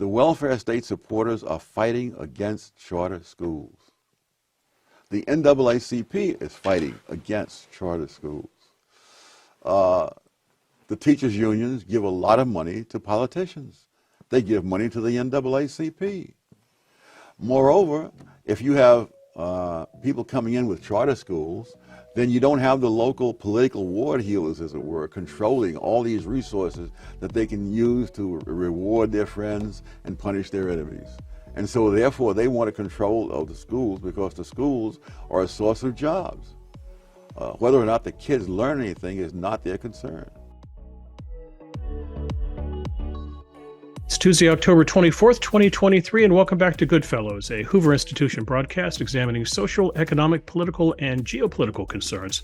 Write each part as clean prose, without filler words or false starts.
The welfare state supporters are fighting against charter schools. The NAACP is fighting against charter schools. The teachers' unions give a lot of money to politicians. They give money to the NAACP. Moreover, if you have people coming in with charter schools, then you don't have the local political ward heelers, as it were, controlling all these resources that they can use to reward their friends and punish their enemies. And so therefore they want control of the schools because the schools are a source of jobs. Whether or not the kids learn anything is not their concern. It's Tuesday, October 24th, 2023, and welcome back to GoodFellows, a Hoover Institution broadcast examining social, economic, political, and geopolitical concerns.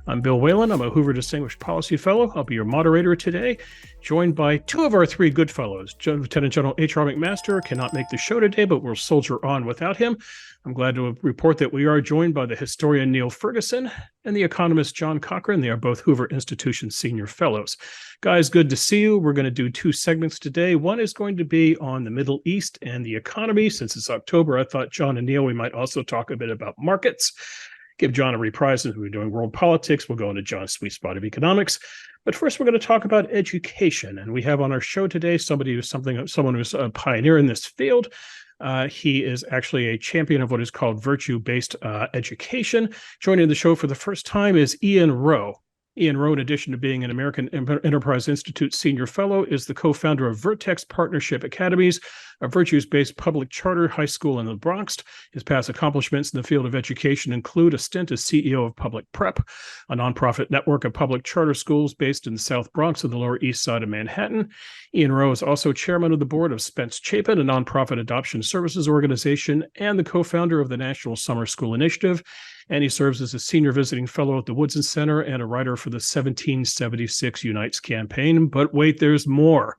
I'm Bill Whalen. I'm a Hoover Distinguished Policy Fellow. I'll be your moderator today, joined by two of our three GoodFellows. Lieutenant General H.R. McMaster cannot make the show today, but we'll soldier on without him. I'm glad to report that we are joined by the historian Niall Ferguson and the economist John Cochrane. They are both Hoover Institution Senior Fellows. Guys, good to see you. We're going to do two segments today. One is going to be on the Middle East and the economy. Since it's October, I thought John and Neil, we might also talk a bit about markets. Give John a reprise since we're doing world politics. We'll go into John's sweet spot of economics. But first, we're going to talk about education. And we have on our show today someone who's a pioneer in this field. He is actually a champion of what is called virtue-based education. Joining the show for the first time is Ian Rowe. Ian Rowe, in addition to being an American Enterprise Institute Senior Fellow, is the co-founder of Vertex Partnership Academies, a virtues-based public charter high school in the Bronx. His past accomplishments in the field of education include a stint as CEO of Public Prep, a nonprofit network of public charter schools based in the South Bronx and the Lower East Side of Manhattan. Ian Rowe is also chairman of the board of Spence Chapin, a nonprofit adoption services organization, and the co-founder of the National Summer School Initiative. And he serves as a senior visiting fellow at the Woodson Center and a writer for the 1776 Unites campaign. But wait, there's more.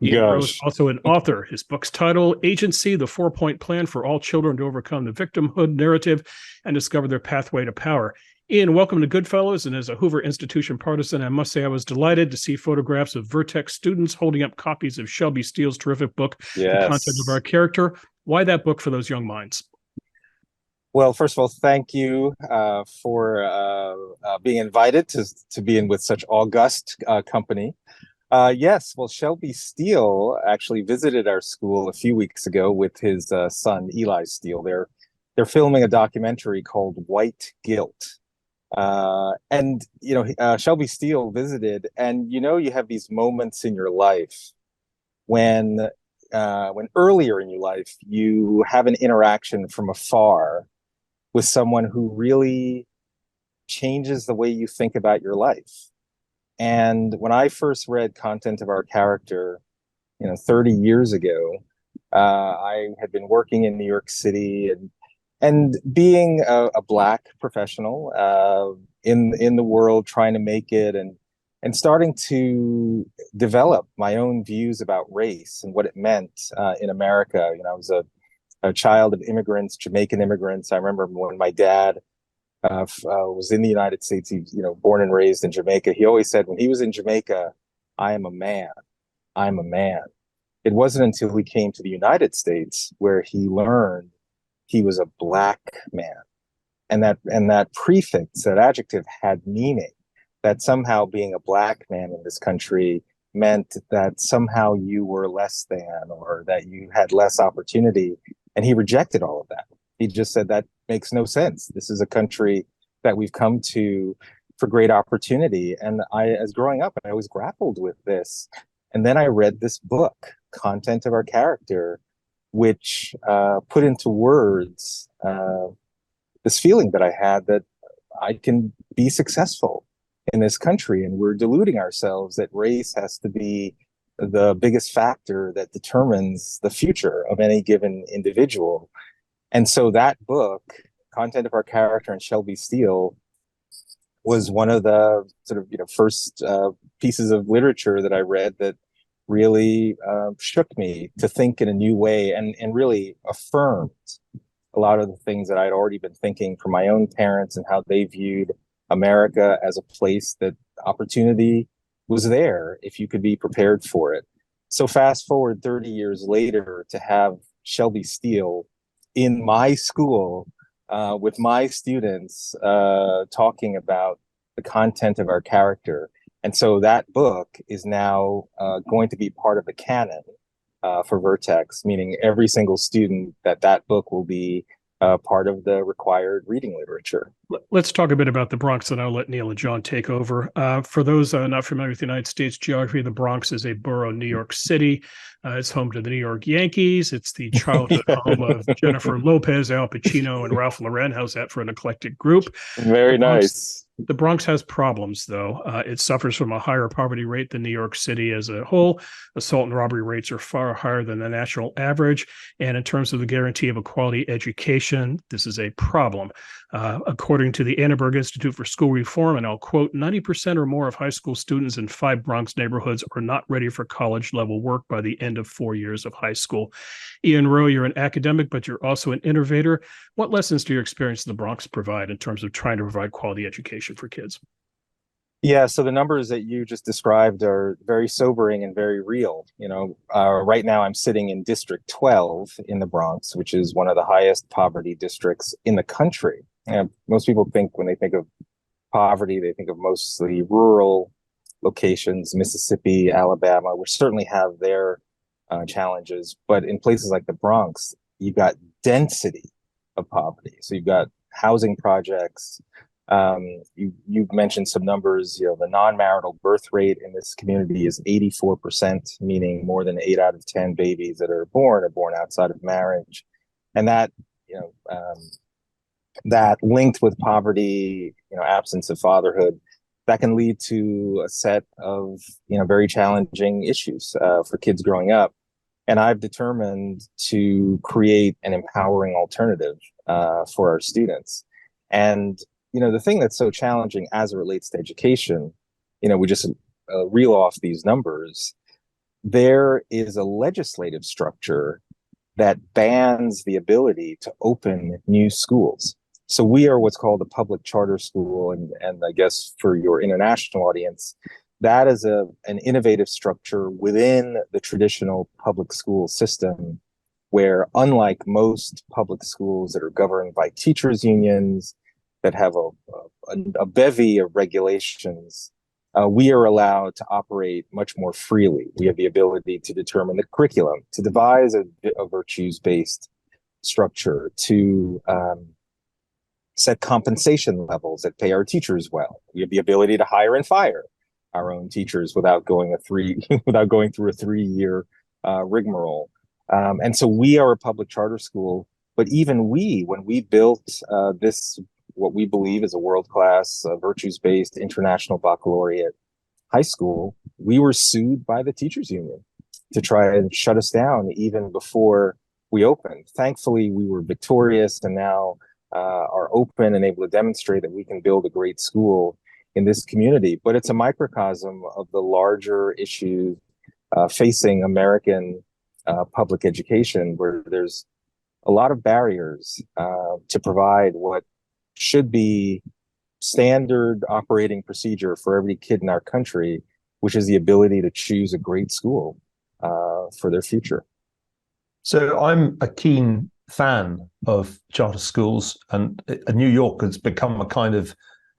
Ian Rowe is also an author. His book's title, Agency, the 4-Point Plan for All Children to Overcome the Victimhood Narrative and Discover Their Pathway to Power. Ian, welcome to GoodFellows. And as a Hoover Institution partisan, I must say I was delighted to see photographs of Vertex students holding up copies of Shelby Steele's terrific book, Yes. The Content of Our Character. Why that book for those young minds? Well, first of all, thank you for being invited to be in with such august company. Yes, well, Shelby Steele actually visited our school a few weeks ago with his son, Eli Steele. They're filming a documentary called White Guilt. And, Shelby Steele visited, and, you have these moments in your life when earlier in your life, you have an interaction from afar with someone who really changes the way you think about your life. And when I first read Content of Our Character, 30 years ago, I had been working in New York City and being a Black professional in the world, trying to make it and starting to develop my own views about race and what it meant in America. I was a child of immigrants, Jamaican immigrants. I remember when my dad was in the United States, he, born and raised in Jamaica. He always said when he was in Jamaica, I am a man. I'm a man. It wasn't until he came to the United States where he learned he was a Black man. And that prefix, that adjective had meaning, that somehow being a Black man in this country meant that somehow you were less than or that you had less opportunity. And he rejected all of that. He just said that makes no sense. This is a country that we've come to for great opportunity. And as growing up, I always grappled with this. And then I read this book, Content of Our Character, which put into words this feeling that I had that I can be successful in this country. And we're deluding ourselves that race has to be the biggest factor that determines the future of any given individual. And so that book, Content of Our Character and Shelby Steele, was one of the sort of first pieces of literature that I read that really shook me to think in a new way and really affirmed a lot of the things that I'd already been thinking from my own parents and how they viewed America as a place that opportunity was there if you could be prepared for it. So fast forward 30 years later to have Shelby Steele in my school with my students talking about the content of our character. And so that book is now going to be part of the canon for Vertex, meaning every single student that book will be part of the required reading literature. Let's talk a bit about the Bronx, and I'll let Neil and John take over. For those not familiar with the United States geography, the Bronx is a borough in New York City. It's home to the New York Yankees. It's the childhood home of Jennifer Lopez, Al Pacino, and Ralph Lauren. How's that for an eclectic group? Very nice. The Bronx has problems, though. It suffers from a higher poverty rate than New York City as a whole. Assault and robbery rates are far higher than the national average. And in terms of the guarantee of a quality education, this is a problem. According to the Annenberg Institute for School Reform, and I'll quote, 90% or more of high school students in 5 Bronx neighborhoods are not ready for college-level work by the end of 4 years of high school. Ian Rowe, you're an academic, but you're also an innovator. What lessons do your experience in the Bronx provide in terms of trying to provide quality education for kids? Yeah, so the numbers that you just described are very sobering and very real. Right now I'm sitting in District 12 in the Bronx, which is one of the highest poverty districts in the country. And most people think when they think of poverty, they think of mostly rural locations, Mississippi, Alabama, which certainly have their challenges. But in places like the Bronx, you've got density of poverty. So you've got housing projects. You've mentioned some numbers. The non-marital birth rate in this community is 84%, meaning more than 8 out of 10 babies that are born outside of marriage. And that, that linked with poverty, absence of fatherhood, that can lead to a set of, very challenging issues for kids growing up. And I've determined to create an empowering alternative for our students. And the thing that's so challenging as it relates to education, we just reel off these numbers. There is a legislative structure that bans the ability to open new schools. So we are what's called a public charter school. And I guess for your international audience, that is an innovative structure within the traditional public school system, where unlike most public schools that are governed by teachers' unions, that have a bevy of regulations, we are allowed to operate much more freely. We have the ability to determine the curriculum, to devise a virtues-based structure, to set compensation levels that pay our teachers well. We have the ability to hire and fire our own teachers without going through a 3-year rigmarole. And so we are a public charter school. But even when we built this, what we believe is a world-class, virtues-based international baccalaureate high school, we were sued by the teachers union to try and shut us down even before we opened. Thankfully, we were victorious and now are open and able to demonstrate that we can build a great school in this community. But it's a microcosm of the larger issues facing American public education, where there's a lot of barriers to provide what should be standard operating procedure for every kid in our country, which is the ability to choose a great school for their future. So I'm a keen fan of charter schools, and New York has become a kind of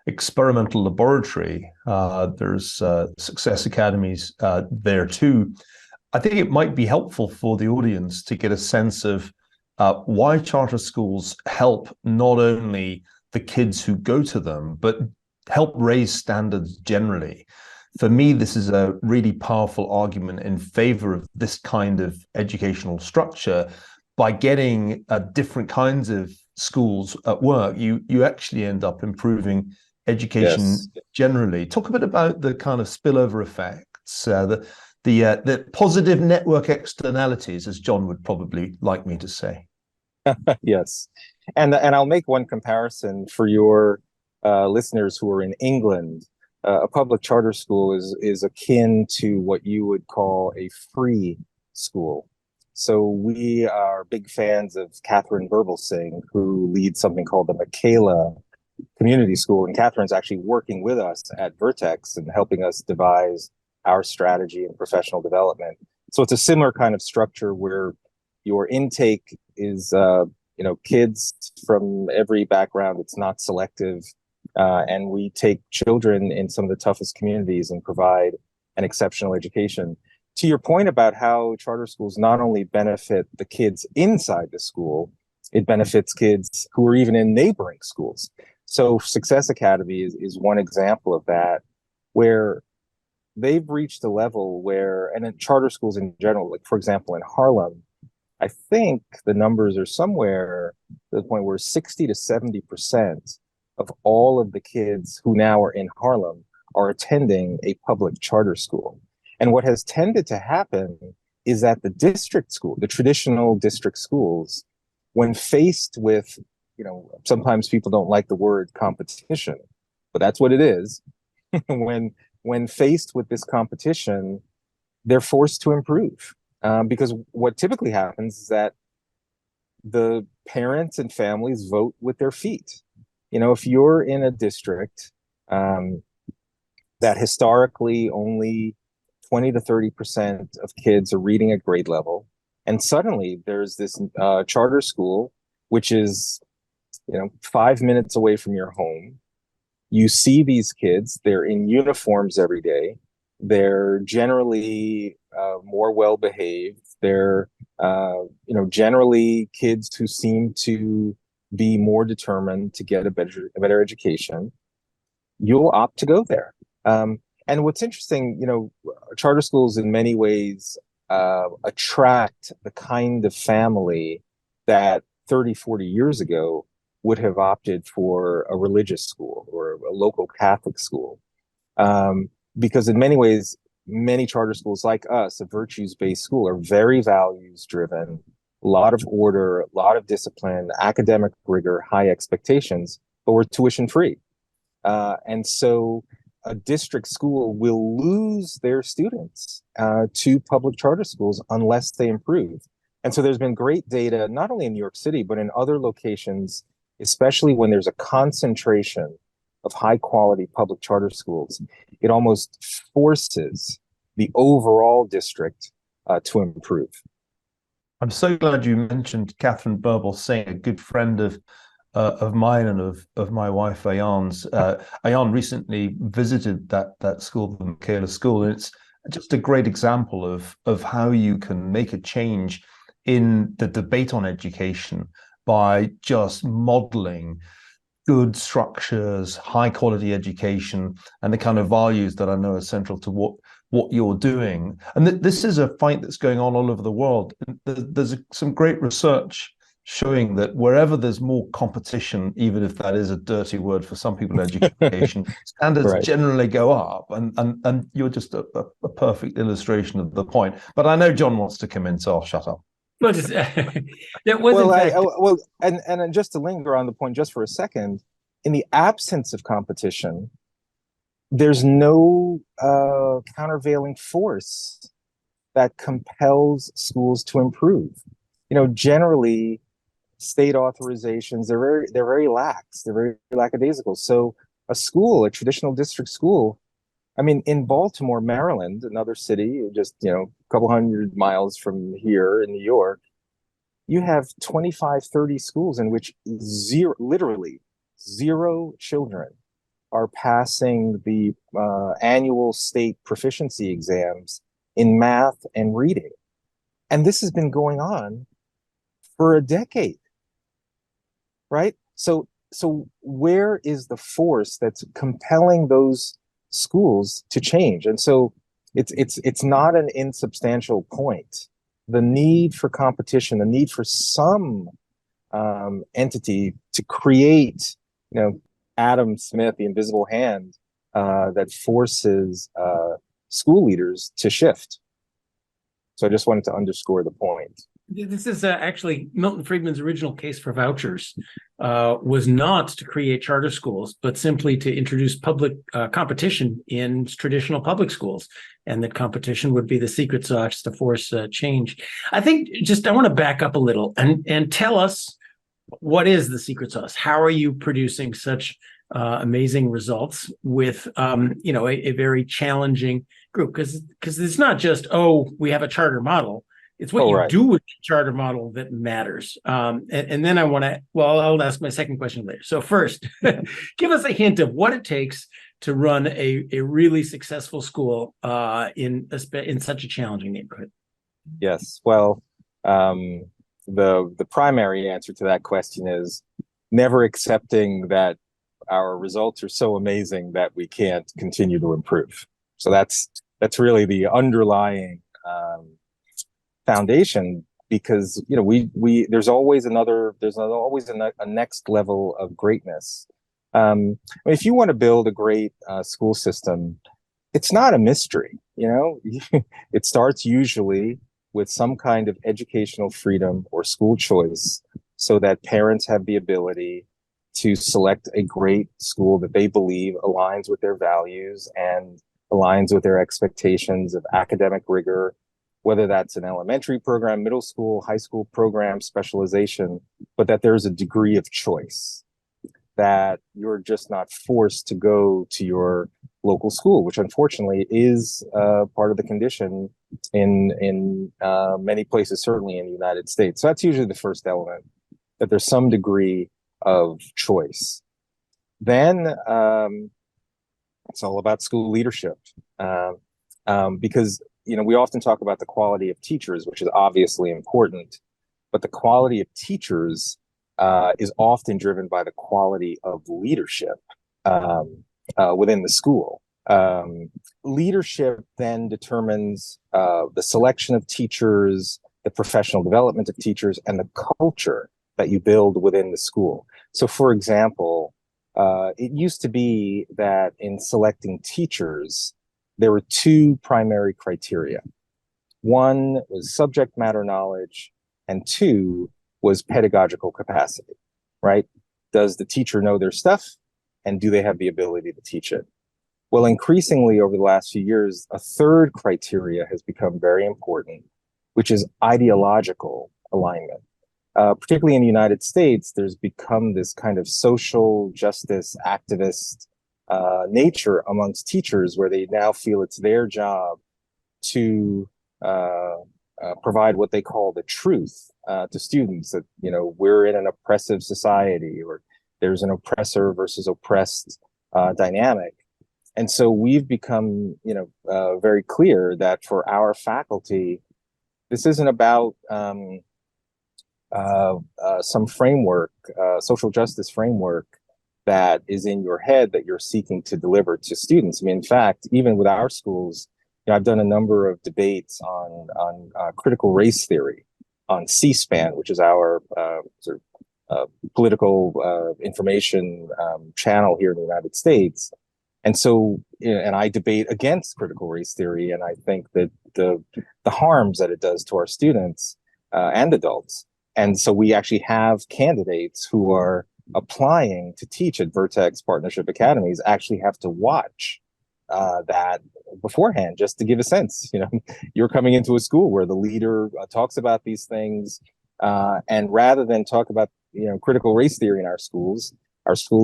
experimental laboratory. There's success academies there too. I think it might be helpful for the audience to get a sense of why charter schools help not only the kids who go to them, but help raise standards generally. For me, this is a really powerful argument in favor of this kind of educational structure. By getting different kinds of schools at work, you actually end up improving education generally. Talk a bit about the kind of spillover effects, the positive network externalities, as John would probably like me to say. Yes. And I'll make one comparison for your listeners who are in England. A public charter school is akin to what you would call a free school. So we are big fans of Catherine Burblesing, who leads something called the Michaela Community School. And Catherine's actually working with us at Vertex and helping us devise our strategy and professional development. So it's a similar kind of structure where your intake is, kids from every background. It's not selective. And we take children in some of the toughest communities and provide an exceptional education. To your point about how charter schools not only benefit the kids inside the school, it benefits kids who are even in neighboring schools. So Success Academy is one example of that, where they've reached a level where, and in charter schools in general, like for example, in Harlem, I think the numbers are somewhere to the point where 60 to 70% of all of the kids who now are in Harlem are attending a public charter school. And what has tended to happen is that the district school, the traditional district schools, when faced with, sometimes people don't like the word competition, but that's what it is. when faced with this competition, they're forced to improve. Because what typically happens is that the parents and families vote with their feet. If you're in a district that historically only 20 to 30% of kids are reading at grade level, and suddenly there's this charter school, which is 5 minutes away from your home. You see these kids, they're in uniforms every day. They're generally more well-behaved. They're, generally kids who seem to be more determined to get a better education. You'll opt to go there. And what's interesting, charter schools in many ways attract the kind of family that 30, 40 years ago would have opted for a religious school or a local Catholic school. Because in many ways, many charter schools like us, a virtues-based school, are very values-driven, a lot of order, a lot of discipline, academic rigor, high expectations, but we're tuition-free. And so a district school will lose their students to public charter schools unless they improve. And so there's been great data, not only in New York City, but in other locations, especially when there's a concentration of high quality public charter schools. It almost forces the overall district to improve. I'm so glad you mentioned Catherine Burble Singh, a good friend of mine and of my wife Ayan's. Ayan recently visited that school, the Michaela School, and it's just a great example of how you can make a change in the debate on education by just modeling good structures, high quality education, and the kind of values that I know are central to what you're doing. And this is a fight that's going on all over the world. There's some great research showing that wherever there's more competition, even if that is a dirty word for some people in education, standards Right. generally go up. And you're just a perfect illustration of the point. But I know John wants to come in, so I'll shut up. But that was and just to linger on the point just for a second, in the absence of competition, there's no countervailing force that compels schools to improve. Generally, state authorizations, they're very lax, they're very lackadaisical. So a traditional district school, in Baltimore, Maryland, another city, just a couple hundred miles from here in New York, you have 25, 30 schools in which literally zero children are passing the annual state proficiency exams in math and reading. And this has been going on for a decade, right? So where is the force that's compelling those schools to change? And so it's not an insubstantial point. The need for competition, the need for some entity to create, Adam Smith, the invisible hand that forces school leaders to shift. So I just wanted to underscore the point. This is actually Milton Friedman's original case for vouchers was not to create charter schools, but simply to introduce public competition in traditional public schools, and that competition would be the secret sauce to force change. I think I want to back up a little and tell us, what is the secret sauce? How are you producing such amazing results with a very challenging group, because it's not just, oh, we have a charter model. It's what you do with the charter model that matters. And then I want to, well, I'll ask my second question later. So first, give us a hint of what it takes to run a really successful school in such a challenging neighborhood. Yes. Well, the primary answer to that question is never accepting that our results are so amazing that we can't continue to improve. So that's really the underlying foundation, because there's always a next level of greatness. If you want to build a great school system, it's not a mystery. It starts usually with some kind of educational freedom or school choice, so that parents have the ability to select a great school that they believe aligns with their values and aligns with their expectations of academic rigor, whether that's an elementary program, middle school, high school program, specialization, but that there's a degree of choice, that you're just not forced to go to your local school, which unfortunately is part of the condition in many places, certainly in the United States. So that's usually the first element, that there's some degree of choice. Then it's all about school leadership, because we often talk about the quality of teachers, which is obviously important, but the quality of teachers is often driven by the quality of leadership within the school. Leadership then determines the selection of teachers, the professional development of teachers, and the culture that you build within the school. So, for example, it used to be that in selecting teachers, there were two primary criteria. One was subject matter knowledge, and two was pedagogical capacity, right? Does the teacher know their stuff, and do they have the ability to teach it? Well, increasingly over the last few years, a third criteria has become very important, which is ideological alignment. Particularly in the United States, there's become this kind of social justice activist nature amongst teachers, where they now feel it's their job to provide what they call the truth to students, that we're in an oppressive society, or there's an oppressor versus oppressed dynamic. And so we've become very clear that for our faculty, this isn't about some framework, social justice framework that is in your head that you're seeking to deliver to students. I mean, in fact, even with our schools, I've done a number of debates on critical race theory on C-SPAN, which is our sort of political information channel here in the United States. And so, and I debate against critical race theory, and I think that the harms that it does to our students and adults. And so we actually have candidates who are applying to teach at Vertex Partnership Academies actually have to watch that beforehand, just to give a sense. You're coming into a school where the leader talks about these things, and rather than talk about critical race theory in our school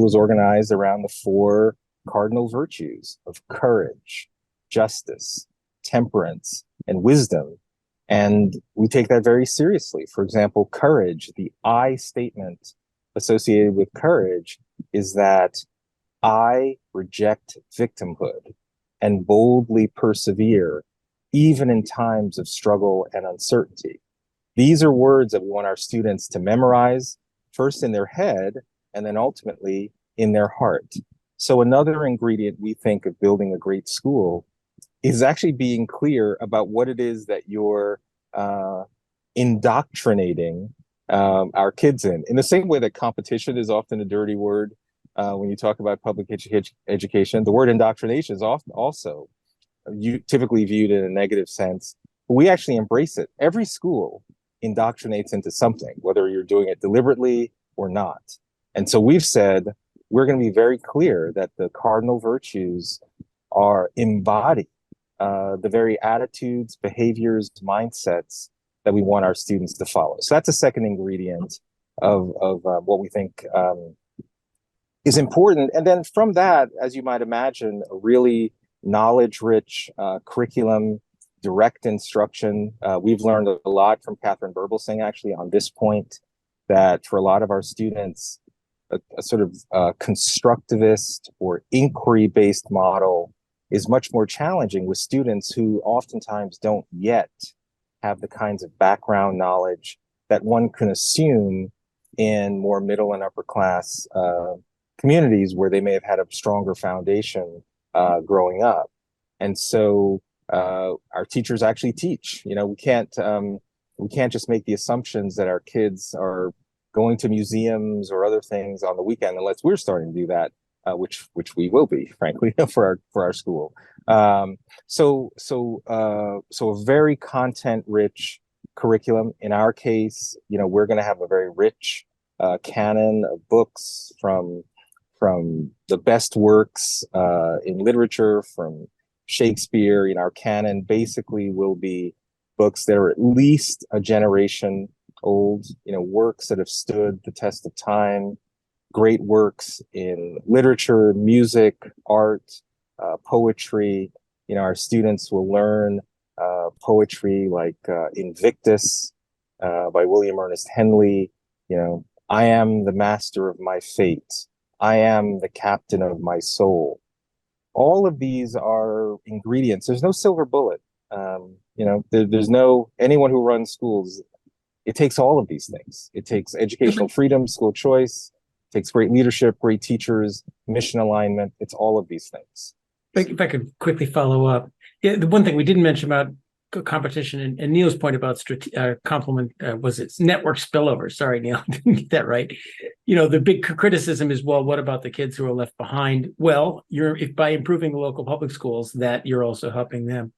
is organized around the 4 cardinal virtues of courage, justice, temperance, and wisdom. And we take that very seriously. For example, courage, the I statement associated with courage is that I reject victimhood and boldly persevere, even in times of struggle and uncertainty. These are words that we want our students to memorize, first in their head, and then ultimately in their heart. So another ingredient we think of building a great school is actually being clear about what it is that you're indoctrinating our kids in the same way that competition is often a dirty word. When you talk about public education, the word indoctrination is often also typically viewed in a negative sense, but we actually embrace it. Every school indoctrinates into something, whether you're doing it deliberately or not. And so we've said, we're going to be very clear that the cardinal virtues embody the very attitudes, behaviors, mindsets that we want our students to follow. So that's a second ingredient of what we think is important. And then from that, as you might imagine, a really knowledge-rich curriculum, direct instruction. We've learned a lot from Catherine Burblesing actually on this point, that for a lot of our students, a sort of constructivist or inquiry-based model is much more challenging with students who oftentimes don't yet have the kinds of background knowledge that one can assume in more middle and upper class communities where they may have had a stronger foundation growing up. And so our teachers actually teach. We can't just make the assumptions that our kids are going to museums or other things on the weekend unless we're starting to do that, which we will be, frankly, for our school. So a very content-rich curriculum. In our case, we're going to have a very rich canon of books from the best works in literature, from Shakespeare. Our canon basically will be books that are at least a generation old, works that have stood the test of time, great works in literature, music, art, poetry. Our students will learn poetry like Invictus by William Ernest Henley. I am the master of my fate. I am the captain of my soul. All of these are ingredients. There's no silver bullet. There's no, anyone who runs schools, it takes all of these things. It takes educational freedom, school choice, it takes great leadership, great teachers, mission alignment. It's all of these things. If I could quickly follow up. Yeah, the one thing we didn't mention about competition and Neil's point about complement was its network spillover. Sorry, Neil, I didn't get that right. The big criticism is, well, what about the kids who are left behind? Well, if by improving the local public schools, that you're also helping them.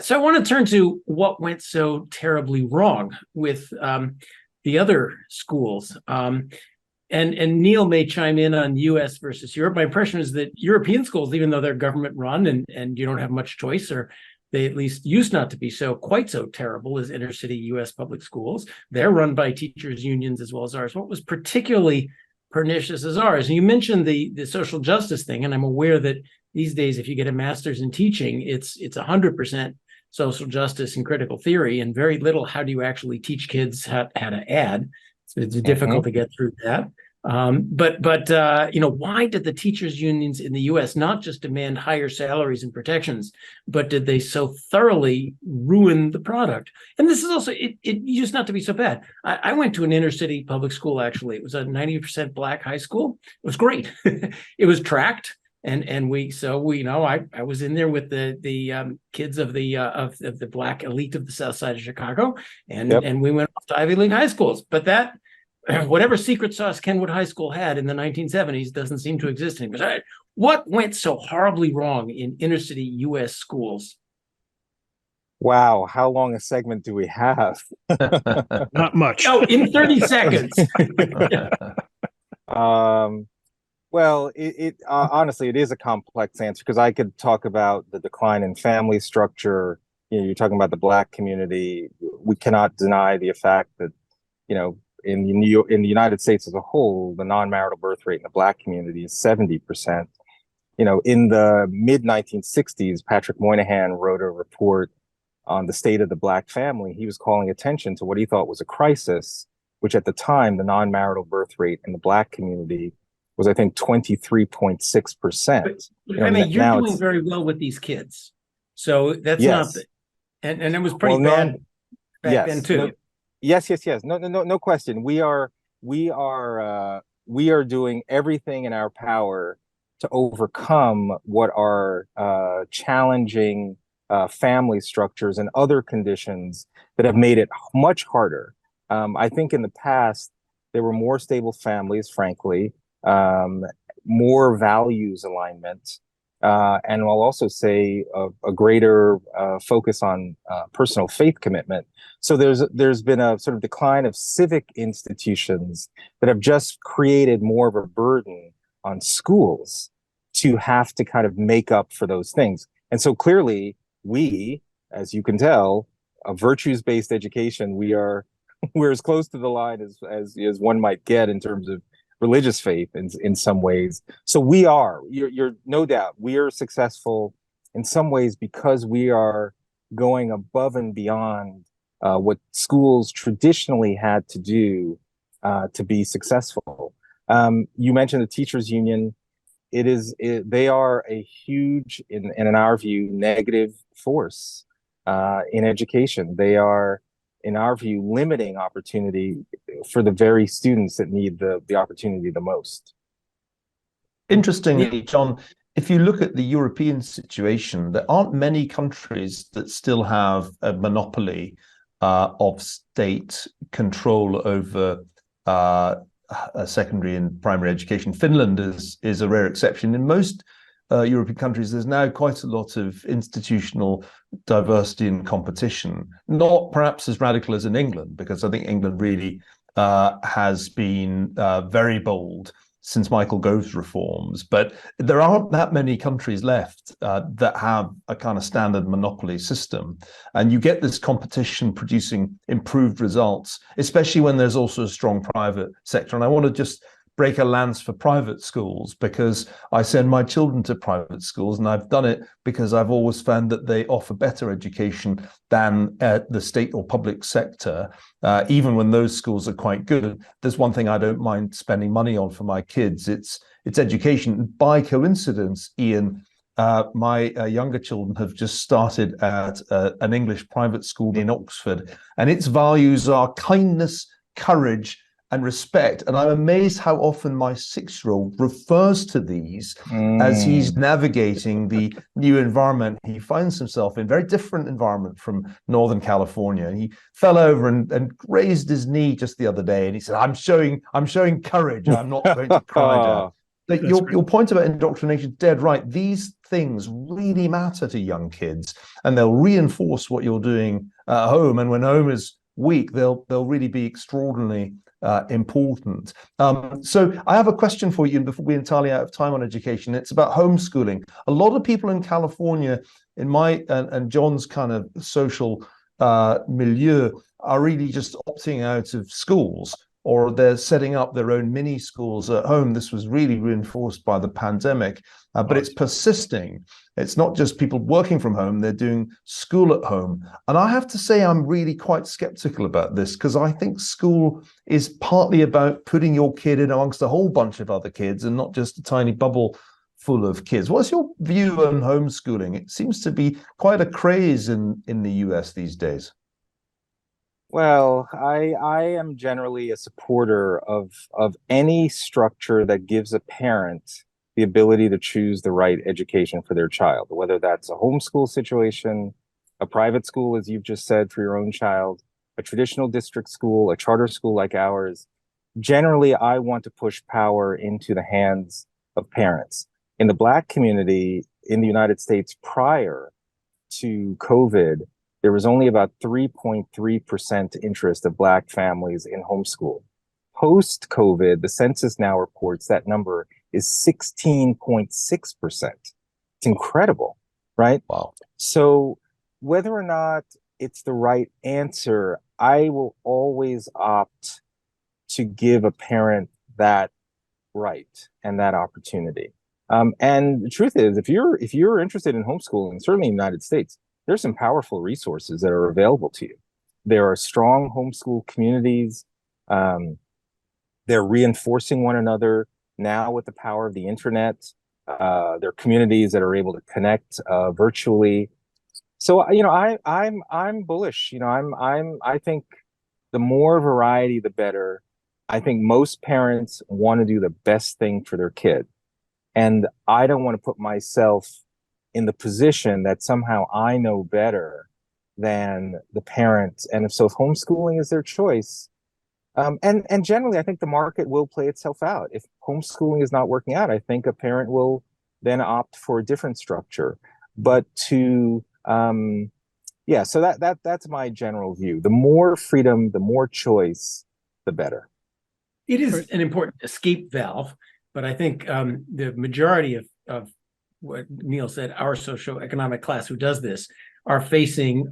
So I want to turn to what went so terribly wrong with the other schools. And Neil may chime in on U.S. versus Europe. My impression is that European schools, even though they're government run and you don't have much choice, or they at least used not to be quite so terrible as inner city U.S. public schools. They're run by teachers' unions as well as ours. What was particularly pernicious as ours? And you mentioned the social justice thing, and I'm aware that these days, if you get a master's in teaching, it's 100% social justice and critical theory, and very little how do you actually teach kids how to add. So it's difficult to get through that. But why did the teachers' unions in the U.S. not just demand higher salaries and protections, but did they so thoroughly ruin the product? And this is also, it used not to be so bad. I went to an inner city public school, actually. It was a 90% Black high school. It was great. It was tracked. And I was in there with the kids of the Black elite of the South Side of Chicago, and we went off to Ivy League high schools. But that, whatever secret sauce Kenwood High School had in the 1970s doesn't seem to exist anymore. What went so horribly wrong in inner city U.S. schools? Wow, how long a segment do we have? Not much. Oh, in 30 seconds. Well, honestly, it is a complex answer because I could talk about the decline in family structure. You're talking about the Black community. We cannot deny the fact that, in the United States as a whole, the non-marital birth rate in the Black community is 70%. In the mid-1960s, Patrick Moynihan wrote a report on the state of the Black family. He was calling attention to what he thought was a crisis, which at the time, the non-marital birth rate in the Black community was, I think, 23.6%. You're doing very well with these kids. So that's not, and it was pretty bad back then too. Yes. No question. We are doing everything in our power to overcome what are challenging family structures and other conditions that have made it much harder. I think in the past, there were more stable families, frankly, more values alignment, and I'll also say a greater focus on personal faith commitment. So there's been a sort of decline of civic institutions that have just created more of a burden on schools to have to kind of make up for those things. And so clearly we, as you can tell, a virtues-based education, we're as close to the line as one might get in terms of religious faith in some ways. So you're no doubt, we are successful in some ways, because we are going above and beyond what schools traditionally had to do to be successful. You mentioned the teachers union. They are a huge, in our view, negative force in education. They are, in our view, limiting opportunity for the very students that need the opportunity the most. Interestingly, John, if you look at the European situation, there aren't many countries that still have a monopoly of state control over secondary and primary education. Finland is a rare exception. In most European countries, there's now quite a lot of institutional diversity and competition, not perhaps as radical as in England, because I think England really has been very bold since Michael Gove's reforms. But there aren't that many countries left that have a kind of standard monopoly system. And you get this competition producing improved results, especially when there's also a strong private sector. And I want to just break a lance for private schools, because I send my children to private schools, and I've done it because I've always found that they offer better education than the state or public sector, even when those schools are quite good. There's one thing I don't mind spending money on for my kids. It's education. By coincidence, Ian, my younger children have just started at an English private school in Oxford, and its values are kindness, courage, and respect. And I'm amazed how often my 6-year-old refers to these as he's navigating the new environment he finds himself in, very different environment from Northern California. And he fell over and grazed his knee just the other day, and he said, I'm showing courage. I'm not going to cry down. But your point about indoctrination is dead right. These things really matter to young kids, and they'll reinforce what you're doing at home. And when home is weak, they'll really be extraordinarily important. So I have a question for you before we're entirely out of time on education. It's about homeschooling. A lot of people in California, in my and John's kind of social milieu, are really just opting out of schools, or they're setting up their own mini schools at home. This was really reinforced by the pandemic, but it's persisting. It's not just people working from home, they're doing school at home. And I have to say, I'm really quite skeptical about this, because I think school is partly about putting your kid in amongst a whole bunch of other kids and not just a tiny bubble full of kids. What's your view on homeschooling? It seems to be quite a craze in the US these days. Well, I am generally a supporter of any structure that gives a parent the ability to choose the right education for their child, whether that's a homeschool situation, a private school, as you've just said, for your own child, a traditional district school, a charter school like ours. Generally, I want to push power into the hands of parents. In the Black community in the United States prior to COVID, there was only about 3.3% interest of Black families in homeschool. Post-COVID, the census now reports that number is 16.6%. It's incredible, right? Wow. So whether or not it's the right answer, I will always opt to give a parent that right and that opportunity. And the truth is, if you're interested in homeschooling, certainly in the United States, there's some powerful resources that are available to you. There are strong homeschool communities. They're reinforcing one another now with the power of the internet. There are communities that are able to connect virtually. So I'm bullish. I think the more variety, the better. I think most parents want to do the best thing for their kid, and I don't want to put myself in the position that somehow I know better than the parents. And if homeschooling is their choice, and generally, I think the market will play itself out. If homeschooling is not working out, I think a parent will then opt for a different structure. But so that's my general view. The more freedom, the more choice, the better. It is an important escape valve, but I think the majority of what Neil said, our socioeconomic class who does this, are facing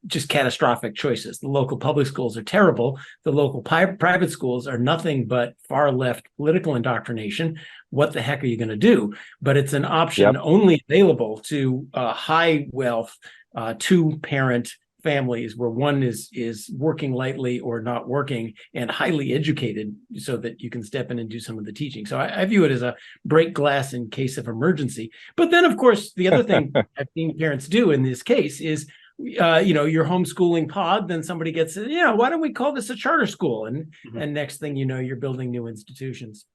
just catastrophic choices. The local public schools are terrible. The local private schools are nothing but far left political indoctrination. What the heck are you going to do? But it's an option only available to high wealth, two-parent families where one is working lightly or not working and highly educated so that you can step in and do some of the teaching. So I view it as a break glass in case of emergency. But then, of course, the other thing I've seen parents do in this case is, you're homeschooling pod, then somebody gets, why don't we call this a charter school? And next thing you know, you're building new institutions.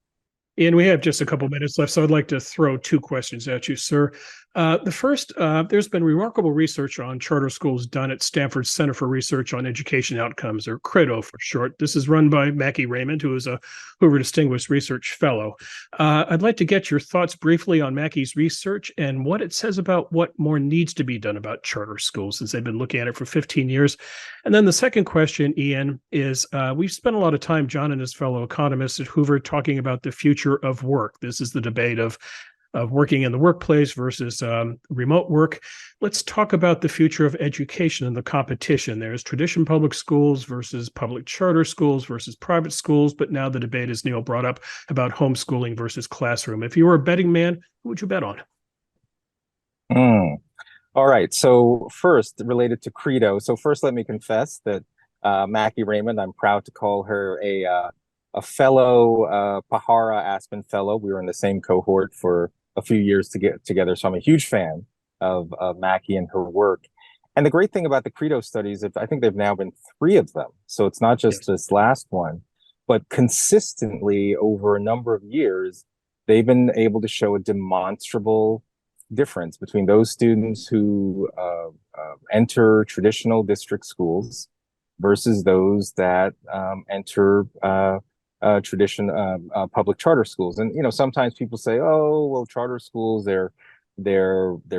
Ian, we have just a couple minutes left, so I'd like to throw two questions at you, sir. The first, there's been remarkable research on charter schools done at Stanford's Center for Research on Education Outcomes, or CREDO for short. This is run by Mackie Raymond, who is a Hoover Distinguished Research Fellow. I'd like to get your thoughts briefly on Mackie's research and what it says about what more needs to be done about charter schools, since they've been looking at it for 15 years. And then the second question, Ian, is we've spent a lot of time, John and his fellow economists at Hoover, talking about the future of work. This is the debate of working in the workplace versus remote work. Let's talk about the future of education and the competition. There's traditional public schools versus public charter schools versus private schools, but now the debate, as Neil brought up, about homeschooling versus classroom. If you were a betting man, who would you bet on? All right. So first, related to Credo. So first, let me confess that Mackie Raymond, I'm proud to call her a fellow Pahara Aspen fellow. We were in the same cohort for a few years to get together. So I'm a huge fan of Mackie and her work. And the great thing about the Credo studies, I think there've now been 3 of them. So it's not just this last one, but consistently over a number of years, they've been able to show a demonstrable difference between those students who enter traditional district schools versus those that enter public charter schools. And sometimes people say, oh well, charter schools, they're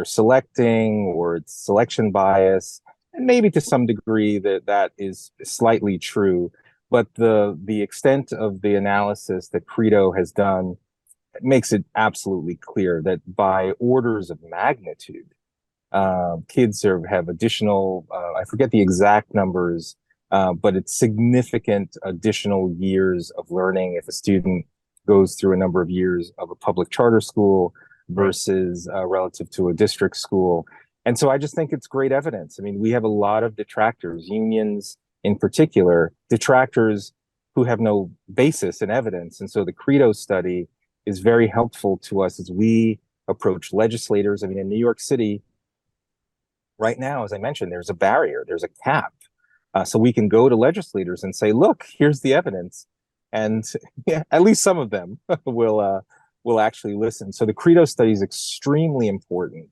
selecting, or it's selection bias, and maybe to some degree that is slightly true, but the extent of the analysis that Credo has done makes it absolutely clear that by orders of magnitude, kids have additional, I forget the exact numbers, but it's significant additional years of learning if a student goes through a number of years of a public charter school versus relative to a district school. And so I just think it's great evidence. I mean, we have a lot of detractors, unions in particular, detractors who have no basis in evidence. And so the Credo study is very helpful to us as we approach legislators. I mean, in New York City, right now, as I mentioned, there's a barrier, there's a cap. So we can go to legislators and say, look, here's the evidence. And at least some of them will actually listen. So the Credo study is extremely important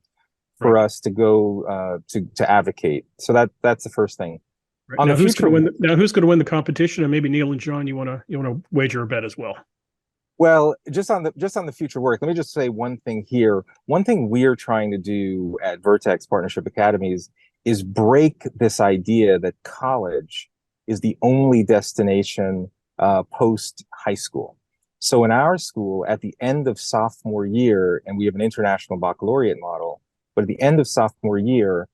for us to go to advocate. So that's the first thing. Right. Now, who's going to win the competition? And maybe Neil and John, you want to wager a bet as well. Well, just on the future work, let me just say one thing here. One thing we're trying to do at Vertex Partnership Academies is break this idea that college is the only destination post high school. So in our school, at the end of sophomore year, and we have an international baccalaureate model, but at the end of sophomore year,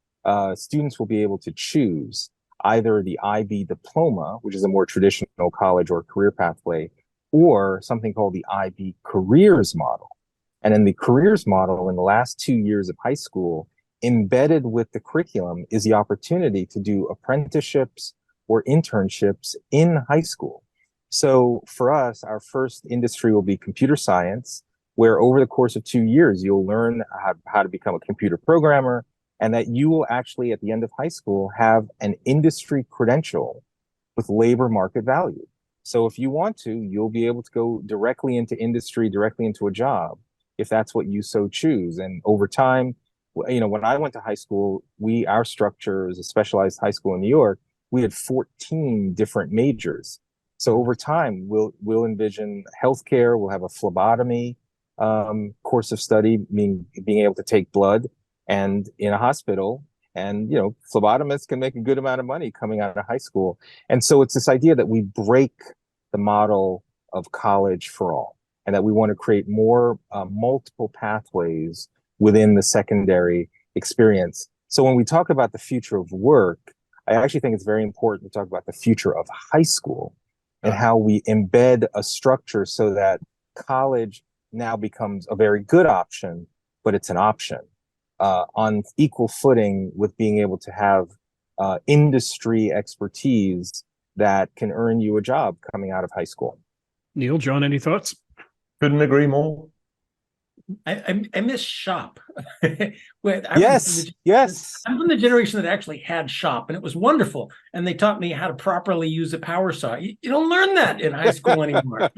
students will be able to choose either the IB diploma, which is a more traditional college or career pathway, or something called the IB careers model. And in the careers model, in the last 2 years of high school, embedded with the curriculum is the opportunity to do apprenticeships or internships in high school. So for us, our first industry will be computer science, where over the course of 2 years, you'll learn how to become a computer programmer, and that you will actually, at the end of high school, have an industry credential with labor market value. So if you want to, you'll be able to go directly into industry, directly into a job, if that's what you so choose. And over time, when I went to high school, our structure is a specialized high school in New York. We had 14 different majors. So over time, we'll envision healthcare. We'll have a phlebotomy course of study, being able to take blood and in a hospital. And, phlebotomists can make a good amount of money coming out of high school. And so it's this idea that we break the model of college for all, and that we want to create more multiple pathways within the secondary experience. So when we talk about the future of work, I actually think it's very important to talk about the future of high school and how we embed a structure so that college now becomes a very good option, but it's an option on equal footing with being able to have industry expertise that can earn you a job coming out of high school. Neil, John, any thoughts? Couldn't agree more. I miss shop. Yes. I'm from the generation that actually had shop, and it was wonderful. And they taught me how to properly use a power saw. You don't learn that in high school anymore.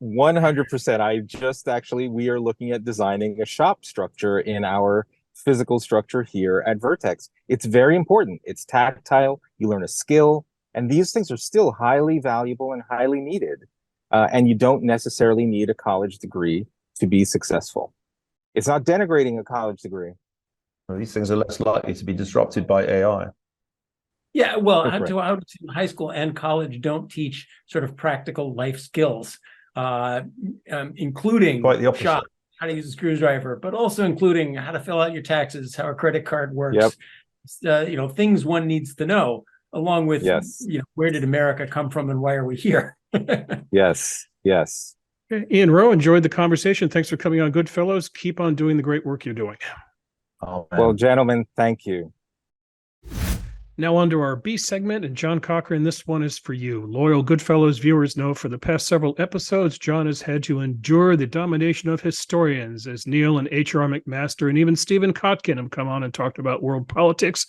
100%. We are looking at designing a shop structure in our physical structure here at Vertex. It's very important. It's tactile. You learn a skill, and these things are still highly valuable and highly needed. And you don't necessarily need a college degree to be successful. It's not denigrating a college degree. Well, these things are less likely to be disrupted by AI. Yeah, well, how to high school and college don't teach sort of practical life skills, including Quite the opposite. shop, how to use a screwdriver, but also including how to fill out your taxes, how a credit card works. Yep. Things one needs to know, along with where did America come from and why are we here? Yes. Okay. Ian Rowe, enjoyed the conversation. Thanks for coming on GoodFellows. Keep on doing the great work you're doing. Oh, well, gentlemen, thank you. Now on to our B segment, and John Cochrane, this one is for you. Loyal GoodFellows viewers know for the past several episodes, John has had to endure the domination of historians as Neil and H.R. McMaster and even Stephen Kotkin have come on and talked about world politics.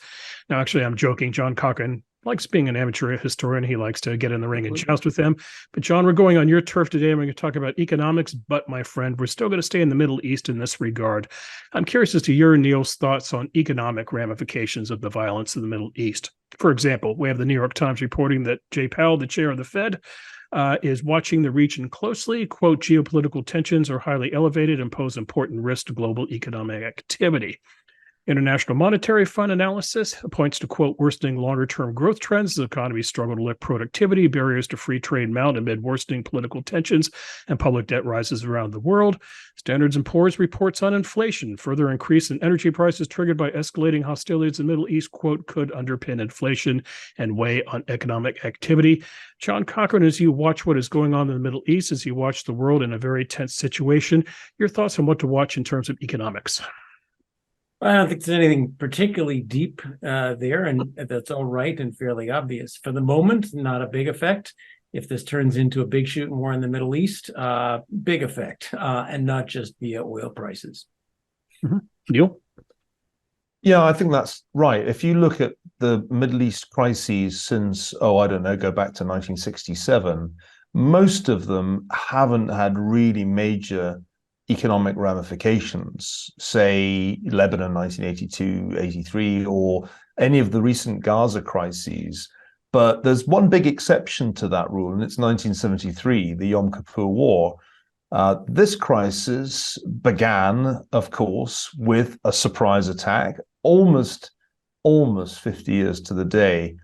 Now, actually, I'm joking. John Cochrane likes being an amateur historian. He likes to get in the ring and joust with them. But John, we're going on your turf today. We're going to talk about economics, but my friend, we're still going to stay in the Middle East in this regard. I'm curious as to your and Neil's thoughts on economic ramifications of the violence in the Middle East. For example, we have the New York Times reporting that Jay Powell, the chair of the Fed, is watching the region closely. Quote, geopolitical tensions are highly elevated and pose important risks to global economic activity. International Monetary Fund analysis points to, quote, worsening longer-term growth trends as economies struggle to lift productivity, barriers to free trade mount amid worsening political tensions, and public debt rises around the world. Standards & Poor's reports on inflation. Further increase in energy prices triggered by escalating hostilities in the Middle East, quote, could underpin inflation and weigh on economic activity. John Cochrane, as you watch what is going on in the Middle East, as you watch the world in a very tense situation, your thoughts on what to watch in terms of economics? I don't think there's anything particularly deep there, and that's all right and fairly obvious. For the moment, not a big effect. If this turns into a big shooting war in the Middle East, big effect, and not just via oil prices. Mm-hmm. Neil? Yeah, I think that's right. If you look at the Middle East crises since, go back to 1967, most of them haven't had really major economic ramifications, say Lebanon 1982-83 or any of the recent Gaza crises. But there's one big exception to that rule, and it's 1973, the Yom Kippur War. This crisis began, of course, with a surprise attack, almost 50 years to the day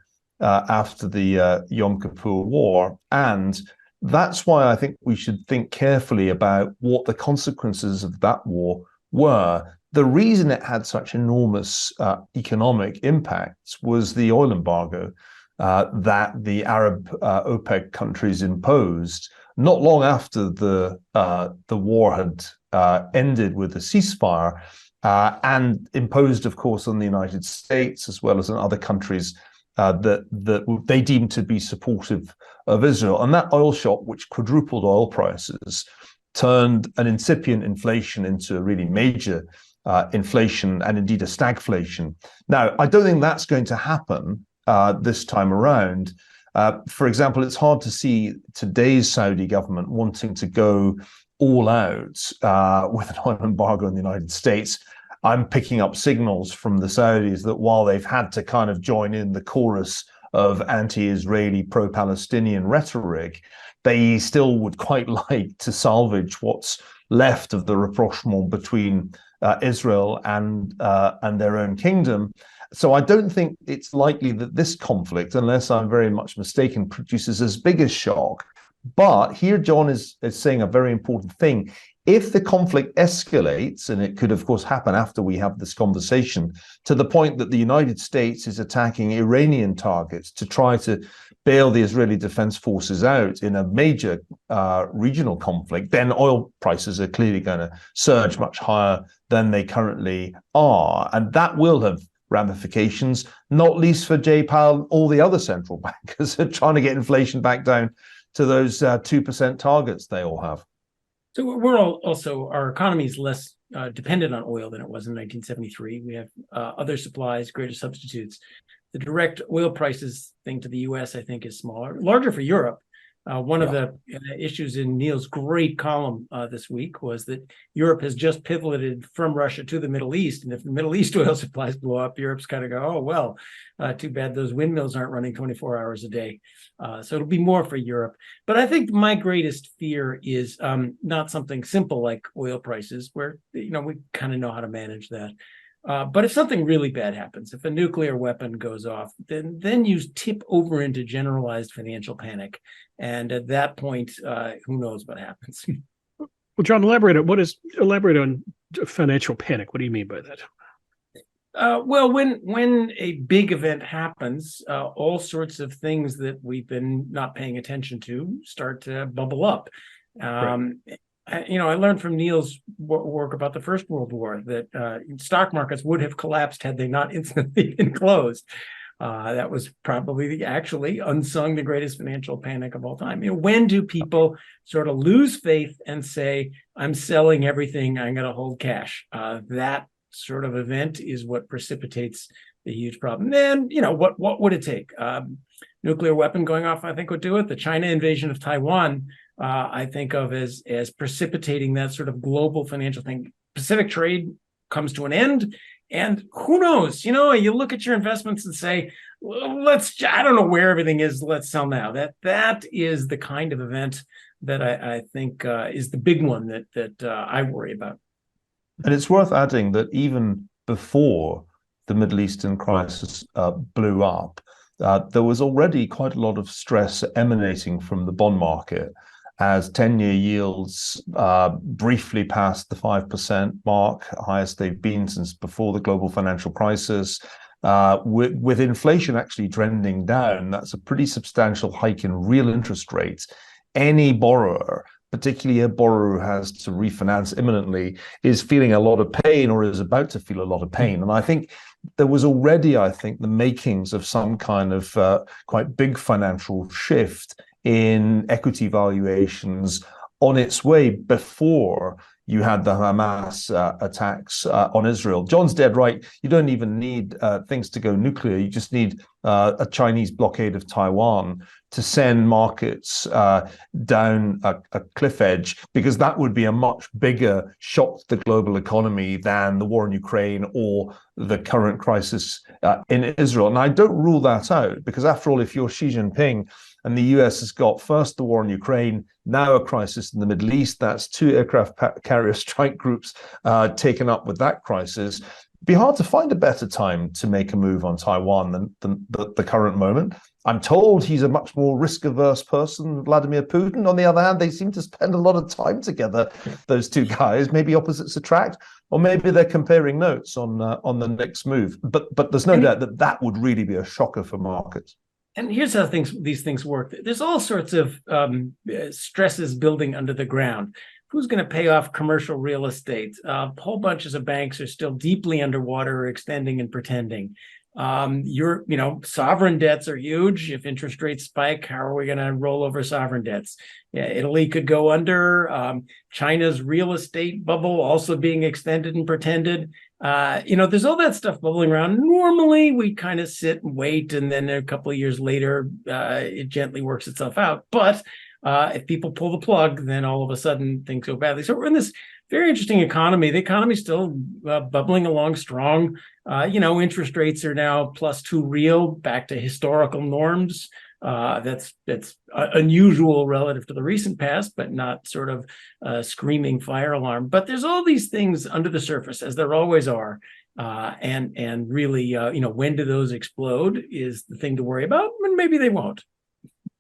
after the Yom Kippur War. And that's why I think we should think carefully about what the consequences of that war were. The reason it had such enormous economic impacts was the oil embargo that the Arab OPEC countries imposed not long after the war had ended with a ceasefire, and imposed, of course, on the United States as well as on other countries that they deemed to be supportive of Israel. And that oil shock, which quadrupled oil prices, turned an incipient inflation into a really major inflation and indeed a stagflation. Now, I don't think that's going to happen this time around. For example, it's hard to see today's Saudi government wanting to go all out with an oil embargo in the United States. I'm picking up signals from the Saudis that while they've had to kind of join in the chorus of anti-Israeli, pro-Palestinian rhetoric, they still would quite like to salvage what's left of the rapprochement between Israel and their own kingdom. So I don't think it's likely that this conflict, unless I'm very much mistaken, produces as big a shock. But here John is saying a very important thing. If the conflict escalates, and it could, of course, happen after we have this conversation, to the point that the United States is attacking Iranian targets to try to bail the Israeli Defense Forces out in a major regional conflict, then oil prices are clearly going to surge much higher than they currently are. And that will have ramifications, not least for Jay Powell and all the other central bankers are trying to get inflation back down to those 2% targets they all have. So we're all also, our economy is less dependent on oil than it was in 1973. We have other supplies, greater substitutes. The direct oil prices thing to the U.S., I think, is smaller, larger for Europe. One of the issues in Niall's great column this week was that Europe has just pivoted from Russia to the Middle East. And if the Middle East oil supplies blow up, Europe's kind of go, oh, well, too bad those windmills aren't running 24 hours a day. So it'll be more for Europe. But I think my greatest fear is not something simple like oil prices, where, we kind of know how to manage that. But if something really bad happens, if a nuclear weapon goes off, then you tip over into generalized financial panic. And at that point, who knows what happens? Well, John, elaborate on financial panic. What do you mean by that? Well, when a big event happens, all sorts of things that we've been not paying attention to start to bubble up. Right. I learned from Niall's work about the First World War that stock markets would have collapsed had they not instantly been closed. That was probably actually unsung the greatest financial panic of all time. When do people sort of lose faith and say, I'm selling everything, I'm going to hold cash? That sort of event is what precipitates the huge problem. Then, what would it take? Nuclear weapon going off, I think, would do it. The China invasion of Taiwan, I think of as precipitating that sort of global financial thing. Pacific trade comes to an end, and who knows? You look at your investments and say, well, I don't know where everything is. Let's sell now. That is the kind of event that I think is the big one that I worry about. And it's worth adding that even before the Middle Eastern crisis blew up, there was already quite a lot of stress emanating from the bond market as 10-year yields briefly passed the 5% mark, highest they've been since before the global financial crisis. With inflation actually trending down, that's a pretty substantial hike in real interest rates. Any borrower, particularly a borrower who has to refinance imminently, is feeling a lot of pain or is about to feel a lot of pain. And I think there was already, the makings of some kind of quite big financial shift in equity valuations on its way before you had the Hamas attacks on Israel. John's dead right. You don't even need things to go nuclear. You just need a Chinese blockade of Taiwan to send markets down a cliff edge, because that would be a much bigger shock to the global economy than the war in Ukraine or the current crisis in Israel. And I don't rule that out, because after all, if you're Xi Jinping and the US has got first the war in Ukraine, now a crisis in the Middle East, that's 2 aircraft carrier strike groups taken up with that crisis, it'd be hard to find a better time to make a move on Taiwan than the current moment. I'm told he's a much more risk-averse person, Vladimir Putin. On the other hand, they seem to spend a lot of time together, those two guys. Maybe opposites attract, or maybe they're comparing notes on the next move. But there's no doubt that would really be a shocker for markets. And here's how these things work. There's all sorts of stresses building under the ground. Who's going to pay off commercial real estate? Whole bunches of banks are still deeply underwater, or extending and pretending. Sovereign debts are huge. If interest rates spike, how are we going to roll over sovereign debts? Yeah, Italy could go under. China's real estate bubble also being extended and pretended. There's all that stuff bubbling around. Normally, we kind of sit and wait, and then a couple of years later, it gently works itself out. But if people pull the plug, then all of a sudden things go badly. So we're in this very interesting economy. The economy's still bubbling along strong. Interest rates are now +2 real, back to historical norms. That's unusual relative to the recent past, but not sort of screaming fire alarm. But there's all these things under the surface, as there always are. And really, when do those explode is the thing to worry about, and maybe they won't.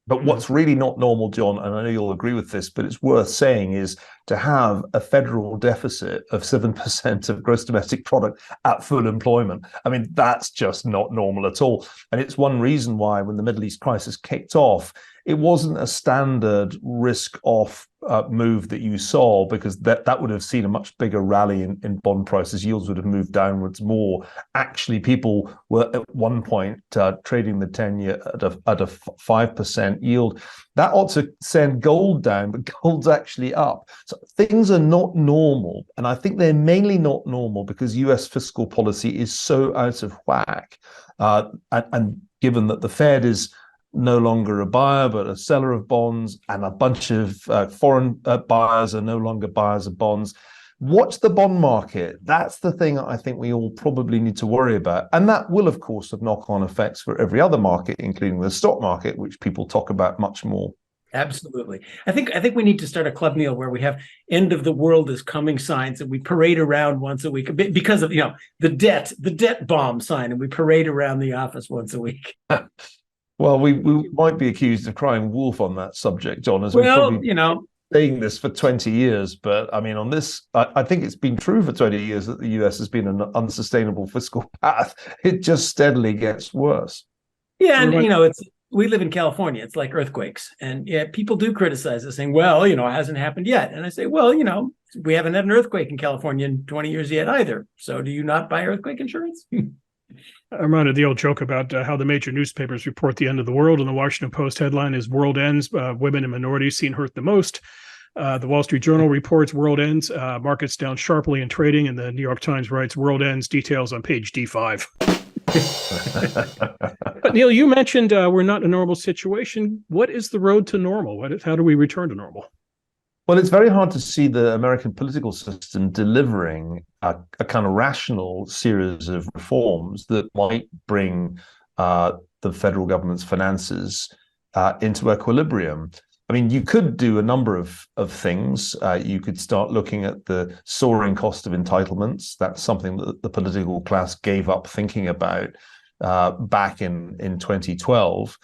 But what's really not normal, John, and I know you'll agree with this, but it's worth saying, is to have a federal deficit of 7% of gross domestic product at full employment. I mean, that's just not normal at all. And it's one reason why when the Middle East crisis kicked off, it wasn't a standard risk-off move that you saw, because that would have seen a much bigger rally in bond prices. Yields would have moved downwards more. Actually, people were at one point trading the 10-year at a 5% yield. That ought to send gold down, but gold's actually up. So things are not normal. And I think they're mainly not normal because US fiscal policy is so out of whack. And given that the Fed is no longer a buyer, but a seller of bonds, and a bunch of foreign buyers are no longer buyers of bonds. Watch the bond market. That's the thing I think we all probably need to worry about. And that will, of course, have knock-on effects for every other market, including the stock market, which people talk about much more. Absolutely. I think we need to start a club, Neil, where we have end of the world is coming signs and we parade around once a week because of, the debt bomb sign, and we parade around the office once a week. Well, we might be accused of crying wolf on that subject, John, as we've probably saying this for 20 years. But I mean, on this, I think it's been true for 20 years that the US has been an unsustainable fiscal path. It just steadily gets worse. Yeah, and we live in California. It's like earthquakes, and people do criticize us, saying, "Well, it hasn't happened yet." And I say, "Well, we haven't had an earthquake in California in 20 years yet either. So, do you not buy earthquake insurance?" I'm reminded of the old joke about how the major newspapers report the end of the world, and the Washington Post headline is "World Ends, Women and Minorities Seen Hurt the Most." The Wall Street Journal reports "World Ends, Markets Down Sharply in Trading," and the New York Times writes "World Ends, Details on page D5." But Neil, you mentioned we're not in a normal situation. What is the road to normal? How do we return to normal? Well, it's very hard to see the American political system delivering a kind of rational series of reforms that might bring the federal government's finances into equilibrium. I mean, you could do a number of things. You could start looking at the soaring cost of entitlements. That's something that the political class gave up thinking about back in 2012.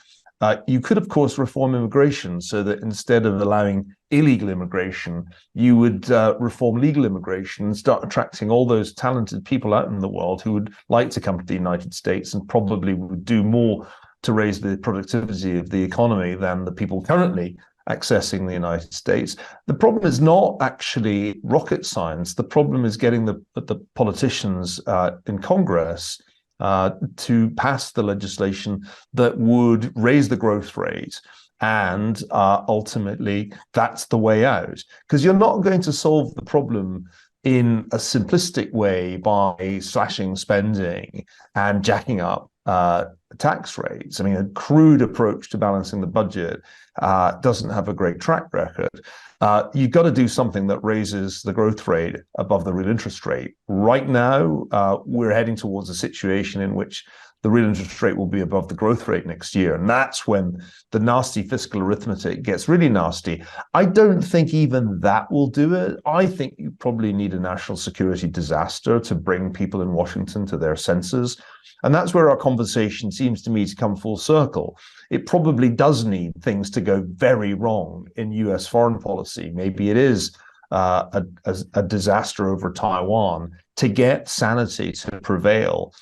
You could, of course, reform immigration so that instead of allowing illegal immigration, you would reform legal immigration and start attracting all those talented people out in the world who would like to come to the United States and probably would do more to raise the productivity of the economy than the people currently accessing the United States. The problem is not actually rocket science. The problem is getting the politicians in Congress to pass the legislation that would raise the growth rate. And ultimately, that's the way out. Because you're not going to solve the problem in a simplistic way by slashing spending and jacking up tax rates. I mean, a crude approach to balancing the budget doesn't have a great track record. You've got to do something that raises the growth rate above the real interest rate. Right now, we're heading towards a situation in which the real interest rate will be above the growth rate next year. And that's when the nasty fiscal arithmetic gets really nasty. I don't think even that will do it. I think you probably need a national security disaster to bring people in Washington to their senses. And that's where our conversation seems to me to come full circle. It probably does need things to go very wrong in US foreign policy. Maybe it is a disaster over Taiwan to get sanity to prevail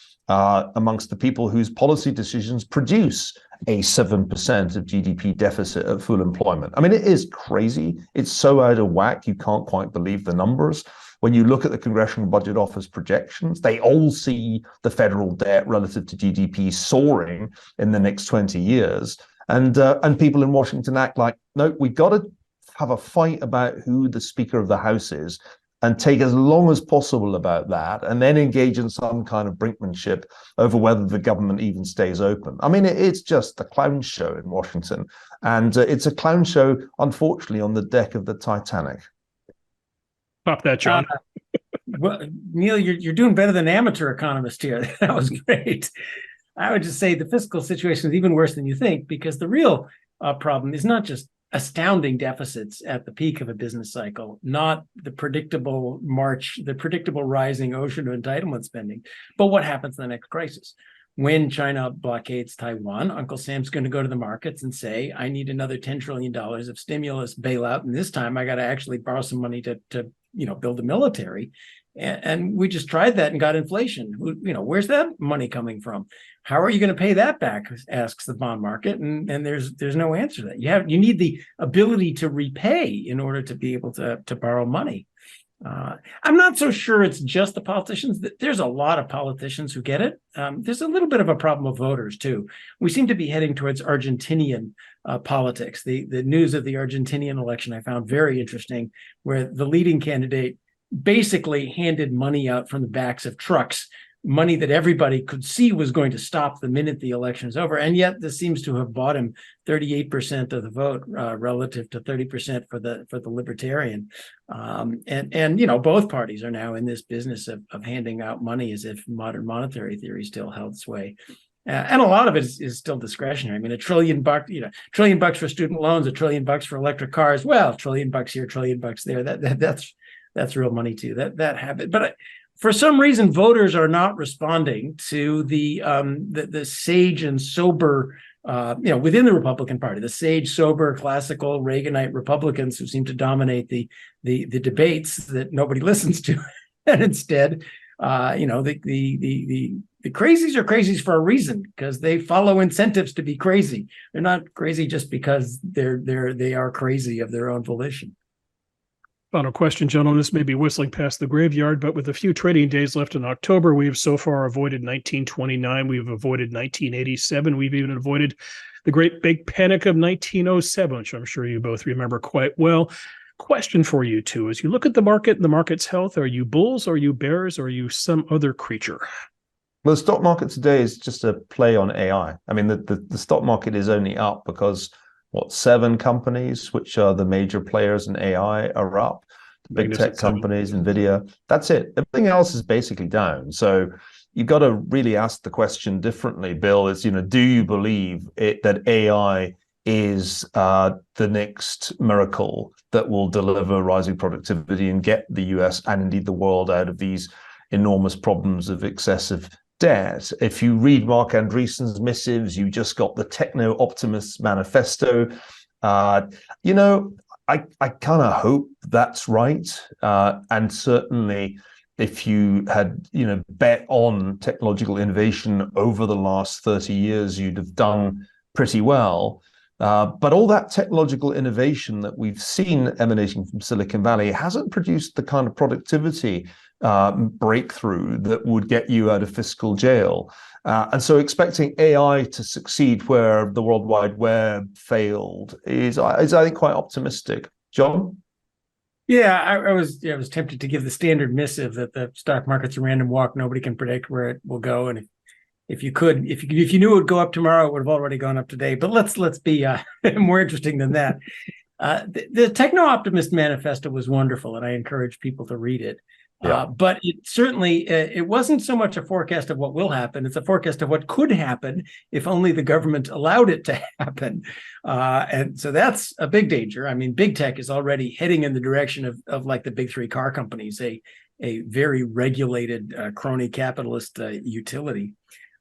amongst the people whose policy decisions produce a 7% of GDP deficit at full employment. I mean, it is crazy. It's so out of whack, you can't quite believe the numbers. When you look at the Congressional Budget Office projections, they all see the federal debt relative to GDP soaring in the next 20 years. And people in Washington act like, no, we've got to have a fight about who the Speaker of the House is and take as long as possible about that, and then engage in some kind of brinkmanship over whether the government even stays open. I mean, it's just a clown show in Washington. And it's a clown show, unfortunately, on the deck of the Titanic. Pop that, John. Well, Neil, you're doing better than amateur economist here. That was great. I would just say the fiscal situation is even worse than you think, because the real problem is not just astounding deficits at the peak of a business cycle, not the predictable rising ocean of entitlement spending, but what happens in the next crisis. when China blockades Taiwan, Uncle Sam's going to go to the markets and say, I need another $10 trillion of stimulus bailout. And this time I got to actually borrow some money to build a military. And we just tried that and got inflation. Where's that money coming from? How are you going to pay that back? Asks the bond market. And there's no answer to that. You need the ability to repay in order to be able to borrow money. I'm not so sure it's just the politicians. There's a lot of politicians who get it. There's a little bit of a problem with voters, too. We seem to be heading towards Argentinian politics. The news of the Argentinian election I found very interesting, where the leading candidate basically handed money out from the backs of trucks, money that everybody could see was going to stop the minute the election is over. And yet this seems to have bought him 38% of the vote relative to 30% for the libertarian. And both parties are now in this business of handing out money as if modern monetary theory still held sway. And a lot of it is still discretionary. I mean, $1 trillion, $1 trillion for student loans, $1 trillion for electric cars. Well, $1 trillion here, $1 trillion there. That's real money too. That habit, but for some reason, voters are not responding to the sage and sober, within the Republican Party, the sage, sober, classical Reaganite Republicans who seem to dominate the debates that nobody listens to, and instead, the crazies are crazies for a reason, because they follow incentives to be crazy. They're not crazy just because they are crazy of their own volition. Final question, gentlemen. This may be whistling past the graveyard, but with a few trading days left in October, we have so far avoided 1929. We've avoided 1987. We've even avoided the Great Big Panic of 1907, which I'm sure you both remember quite well. Question for you two: as you look at the market and the market's health, are you bulls, are you bears, or are you some other creature? Well, the stock market today is just a play on AI. I mean, the stock market is only up because 7 companies, which are the major players in AI, are up. The big tech companies, NVIDIA, that's it. Everything else is basically down. So you've got to really ask the question differently, Bill, is, do you believe that AI is the next miracle that will deliver rising productivity and get the US and indeed the world out of these enormous problems of excessive debt? If you read Mark Andreessen's missives, you just got the techno-optimist manifesto. I kind of hope that's right. And certainly if you had, bet on technological innovation over the last 30 years, you'd have done pretty well. But all that technological innovation that we've seen emanating from Silicon Valley hasn't produced the kind of productivity breakthrough that would get you out of fiscal jail. And so expecting AI to succeed where the World Wide Web failed is I think, quite optimistic. John? Yeah, I was tempted to give the standard missive that the stock market's a random walk. Nobody can predict where it will go. And if you knew it would go up tomorrow, it would have already gone up today. But let's be more interesting than that. The Techno-Optimist Manifesto was wonderful, and I encourage people to read it. Yeah. But it certainly, it wasn't so much a forecast of what will happen. It's a forecast of what could happen if only the government allowed it to happen. And so that's a big danger. I mean, big tech is already heading in the direction of like the big 3 car companies, a very regulated crony capitalist utility.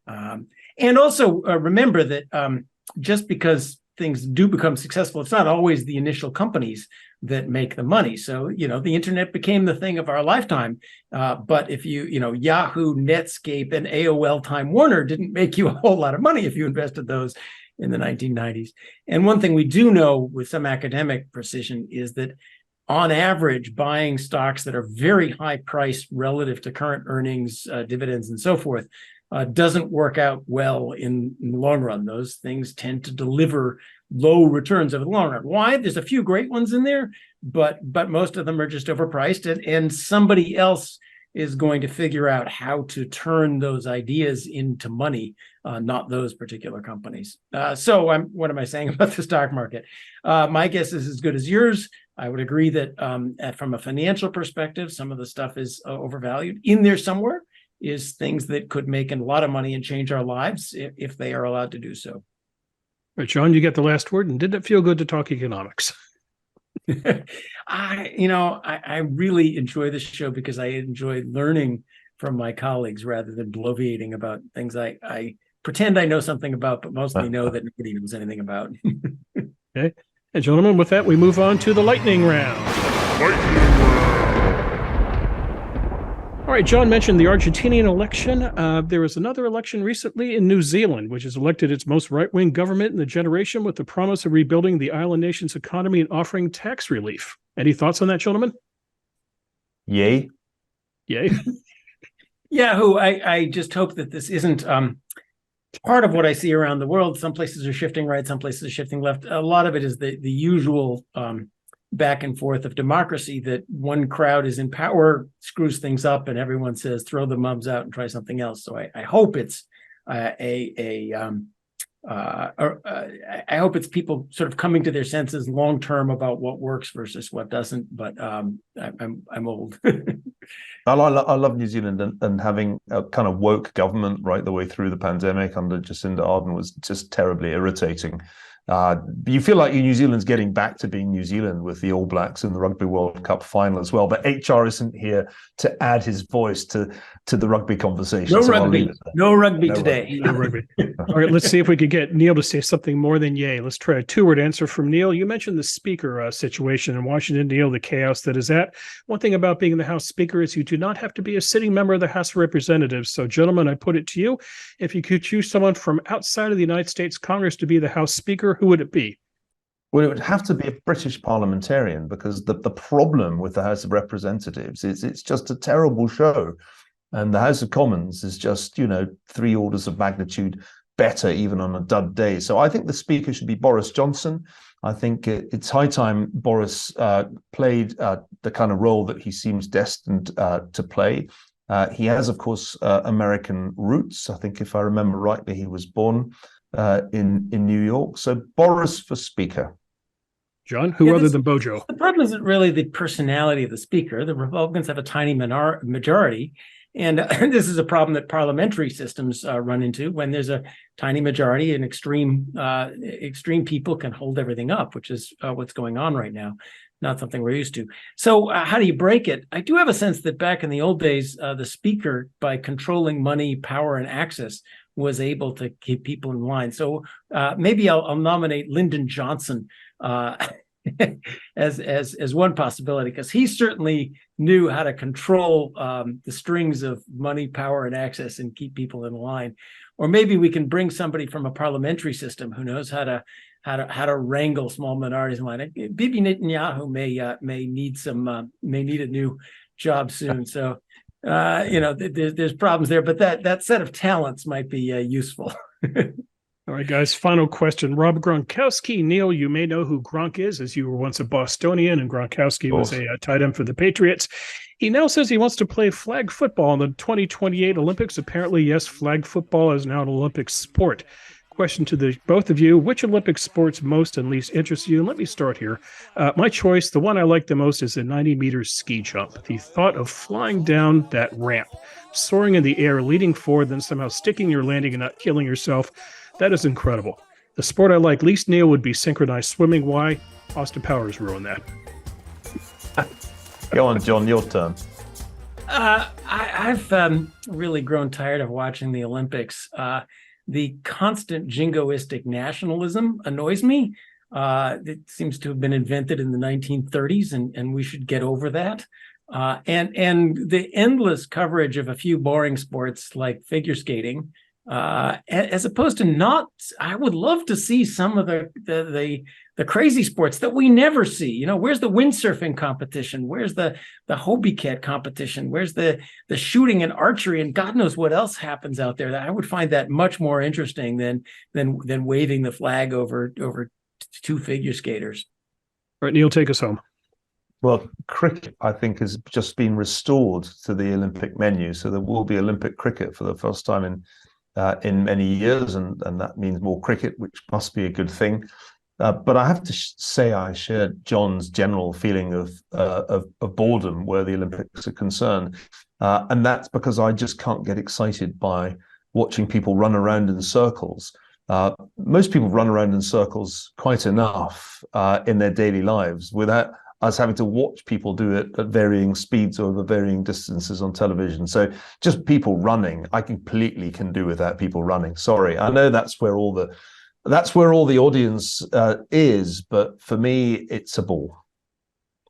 And also remember that just because things do become successful, it's not always the initial companies that make the money. So, the internet became the thing of our lifetime. But if Yahoo, Netscape, and AOL Time Warner didn't make you a whole lot of money if you invested those in the 1990s. And one thing we do know with some academic precision is that on average, buying stocks that are very high priced relative to current earnings, dividends, and so forth, doesn't work out well in the long run. Those things tend to deliver low returns over the long run. Why? There's a few great ones in there, but most of them are just overpriced, and somebody else is going to figure out how to turn those ideas into money, not those particular companies. So what am I saying about the stock market? My guess is as good as yours. I would agree that from a financial perspective, some of the stuff is overvalued. In there somewhere is things that could make a lot of money and change our lives if they are allowed to do so. Right, John, you get the last word. And did it feel good to talk economics? I really enjoy this show because I enjoy learning from my colleagues rather than bloviating about things I pretend I know something about, but mostly know that nobody knows anything about. Okay. And gentlemen, with that, we move on to the lightning round. All right, John mentioned the Argentinian election. There was another election recently in New Zealand, which has elected its most right-wing government in the generation with the promise of rebuilding the island nation's economy and offering tax relief. Any thoughts on that, gentlemen? Yay. Yay. Yahoo! I just hope that this isn't part of what I see around the world. Some places are shifting right, some places are shifting left. A lot of it is the usual back and forth of democracy, that one crowd is in power, screws things up, and everyone says, throw the mums out and try something else. So I hope it's I hope it's people sort of coming to their senses long term about what works versus what doesn't. But I'm old. I love New Zealand, and having a kind of woke government right the way through the pandemic under Jacinda Ardern was just terribly irritating. You feel like New Zealand's getting back to being New Zealand with the All Blacks in the Rugby World Cup final as well. But HR isn't here to add his voice to the rugby conversation. No rugby. No rugby today. No rugby. All right, let's see if we could get Neil to say something more than yay. Let's try a two-word answer from Neil. You mentioned the speaker situation in Washington, Neil, the chaos that is that. One thing about being the House Speaker is you do not have to be a sitting member of the House of Representatives. So, gentlemen, I put it to you. If you could choose someone from outside of the United States Congress to be the House Speaker, who would it be? Well, it would have to be a British parliamentarian, because the problem with the House of Representatives is it's just a terrible show. And the House of Commons is just, 3 orders of magnitude better, even on a dud day. So I think the Speaker should be Boris Johnson. I think it's high time Boris played the kind of role that he seems destined to play. He has, of course, American roots. I think, if I remember rightly, he was born in New York. So Boris for Speaker. John, who other than Bojo? The problem isn't really the personality of the Speaker. The Republicans have a tiny majority. And this is a problem that parliamentary systems run into. When there's a tiny majority, and extreme people can hold everything up, which is what's going on right now. Not something we're used to. So how do you break it? I do have a sense that back in the old days, the Speaker, by controlling money, power, and access, was able to keep people in line. So maybe I'll nominate Lyndon Johnson as one possibility, because he certainly knew how to control the strings of money, power, and access and keep people in line. Or maybe we can bring somebody from a parliamentary system who knows how to wrangle small minorities in line. Bibi Netanyahu may need a new job soon. So there's problems there, but that set of talents might be useful. All right, guys, final question. Rob Gronkowski. Neil, you may know who Gronk is, as you were once a Bostonian, and Gronkowski was a tight end for the Patriots. He now says he wants to play flag football in the 2028 Olympics. Apparently, yes, flag football is now an Olympic sport. Question to both of you: which Olympic sports most and least interest you? And let me start here. My choice, the one I like the most, is the 90-meter ski jump. The thought of flying down that ramp, soaring in the air, leading forward, then somehow sticking your landing and not killing yourself, that is incredible. The sport I like least, Neil, would be synchronized swimming. Why? Austin Powers ruined that. Go on, John, your turn. I've really grown tired of watching the Olympics. The constant jingoistic nationalism annoys me. It seems to have been invented in the 1930s, and we should get over that. And the endless coverage of a few boring sports like figure skating, as opposed to not. I would love to see some of the crazy sports that we never see. Where's the windsurfing competition? Where's the Hobie Cat competition? Where's the shooting and archery, and God knows what else happens out there? That I would find that much more interesting than waving the flag over two figure skaters. All right, Neil, take us home. Well, cricket, I think, has just been restored to the Olympic menu. So there will be Olympic cricket for the first time in many years, and that means more cricket, which must be a good thing. But I have to say I share John's general feeling of boredom where the Olympics are concerned. And that's because I just can't get excited by watching people run around in circles. Most people run around in circles quite enough in their daily lives without us having to watch people do it at varying speeds over varying distances on television. So just people running, I completely can do without people running. Sorry, I know that's where all the audience is, but for me, it's a bore.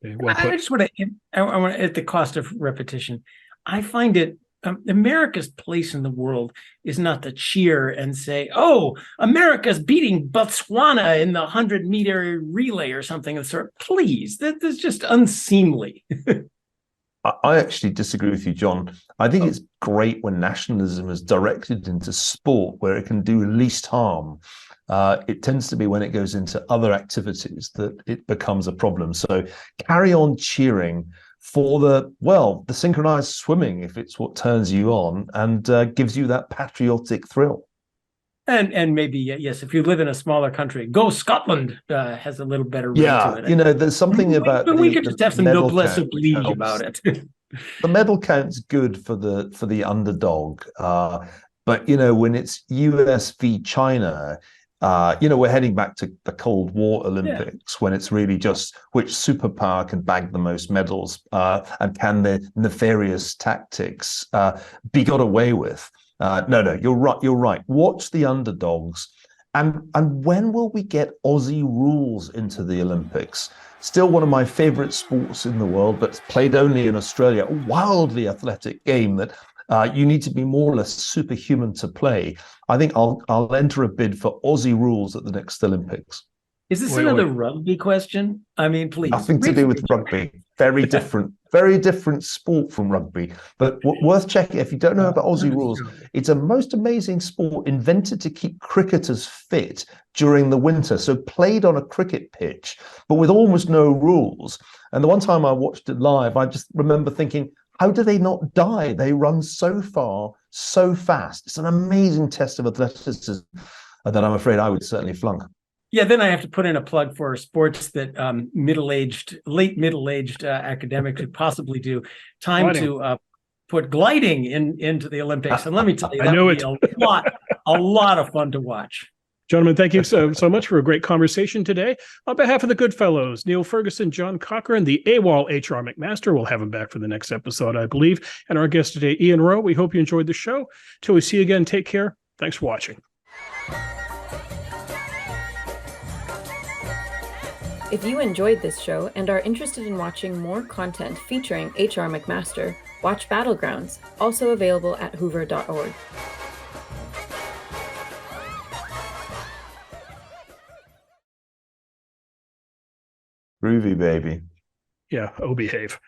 Okay, well I just want to, I want to, at the cost of repetition, I find it, America's place in the world is not to cheer and say, oh, America's beating Botswana in the 100-meter relay or something of the sort. Please, that's just unseemly. I actually disagree with you, John. I think it's great when nationalism is directed into sport where it can do least harm. It tends to be when it goes into other activities that it becomes a problem. So carry on cheering for the synchronized swimming, if it's what turns you on and gives you that patriotic thrill. And maybe, yes, if you live in a smaller country, Go Scotland has a little better ring to it. You know, there's something about we could just have some medal noblesse count oblige about it. The medal count's good for the underdog, but you know, when it's US v China, we're heading back to the Cold War Olympics when it's really just which superpower can bag the most medals and can the nefarious tactics be got away with. No, you're right. Watch the underdogs. And when will we get Aussie rules into the Olympics? Still one of my favorite sports in the world, but played only in Australia. A wildly athletic game that you need to be more or less superhuman to play. I think I'll enter a bid for Aussie rules at the next Olympics. Is this another rugby question? I mean, please. Nothing to do with rugby. Very different sport from rugby. But worth checking. If you don't know about Aussie rules, it's a most amazing sport invented to keep cricketers fit during the winter. So played on a cricket pitch, but with almost no rules. And the one time I watched it live, I just remember thinking, how do they not die? They run so far, so fast. It's an amazing test of athleticism that I'm afraid I would certainly flunk. Yeah, then I have to put in a plug for sports that late middle-aged academics could possibly do. Time to put gliding into the Olympics, and let me tell you, that would be a lot of fun to watch. Gentlemen, thank you so much for a great conversation today. On behalf of the GoodFellows, Niall Ferguson, John Cochrane, the AWOL HR McMaster, we'll have him back for the next episode, I believe, and our guest today, Ian Rowe. We hope you enjoyed the show. Till we see you again, take care. Thanks for watching. If you enjoyed this show and are interested in watching more content featuring HR McMaster, watch Battlegrounds, also available at hoover.org. Groovy, baby. Yeah, oh, behave.